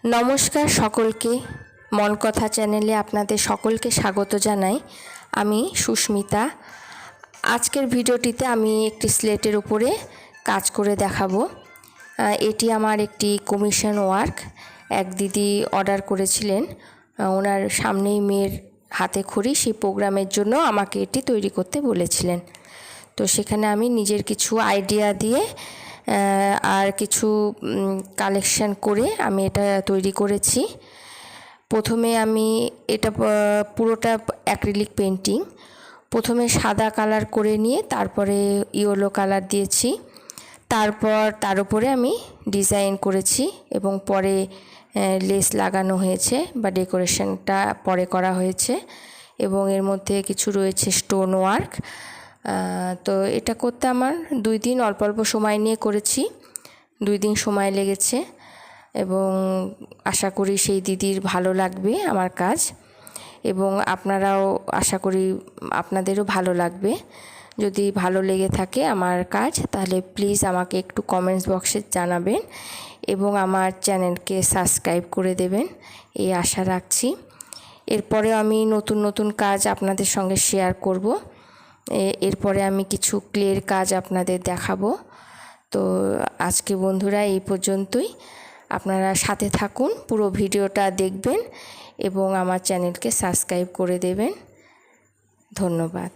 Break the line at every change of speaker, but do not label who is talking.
নমস্কার সকলকে, মন কথা চ্যানেলে আপনাদের সকলকে স্বাগত জানাই। আমি সুস্মিতা। আজকের ভিডিওটিতে আমি একটি স্লেটের উপরে কাজ করে দেখাবো। এটি আমার একটি কমিশন ওয়ার্ক। এক দিদি অর্ডার করেছিলেন, ওনার সামনেই মেয়ের হাতে খড়ি, সেই প্রোগ্রামের জন্য আমাকে এটি তৈরি করতে বলেছিলেন। তো সেখানে আমি নিজের কিছু আইডিয়া দিয়ে আর কিছু কালেকশন করে আমি এটা তৈরি করেছি। প্রথমে আমি এটা পুরোটা অ্যাক্রিলিক পেন্টিং। প্রথমে সাদা কালার করে নিয়ে তারপরে ইয়েলো কালার দিয়েছি, তারপর তার উপরে আমি ডিজাইন করেছি এবং পরে লেস লাগানো হয়েছে বা ডেকোরেশনটা পরে করা হয়েছে এবং এর মধ্যে কিছু রয়েছে স্টোন ওয়ার্ক। তো এটা করতে আমার 2 দিন অল্প অল্প সময় নিয়ে করেছি, 2 দিন সময় লেগেছে এবং আশা করি সেই দিদির ভালো লাগবে আমার কাজ এবং আপনারাও আশা করি আপনাদেরও ভালো লাগবে। যদি ভালো লেগে থাকে আমার কাজ তাহলে প্লিজ আমাকে একটু কমেন্টস বক্সে জানাবেন এবং আমার চ্যানেলকে সাবস্ক্রাইব করে দেবেন, এই আশা রাখছি। এরপরে আমি নতুন নতুন কাজ আপনাদের সঙ্গে শেয়ার করব। এরপরে আমি কিছু ক্লের কাজ আপনাদের দেখাবো। তো আজকে বন্ধুরা এই পর্যন্তই। আপনারা সাথে থাকুন, পুরো ভিডিওটা দেখবেন এবং আমার চ্যানেলকে সাবস্ক্রাইব করে দেবেন। ধন্যবাদ।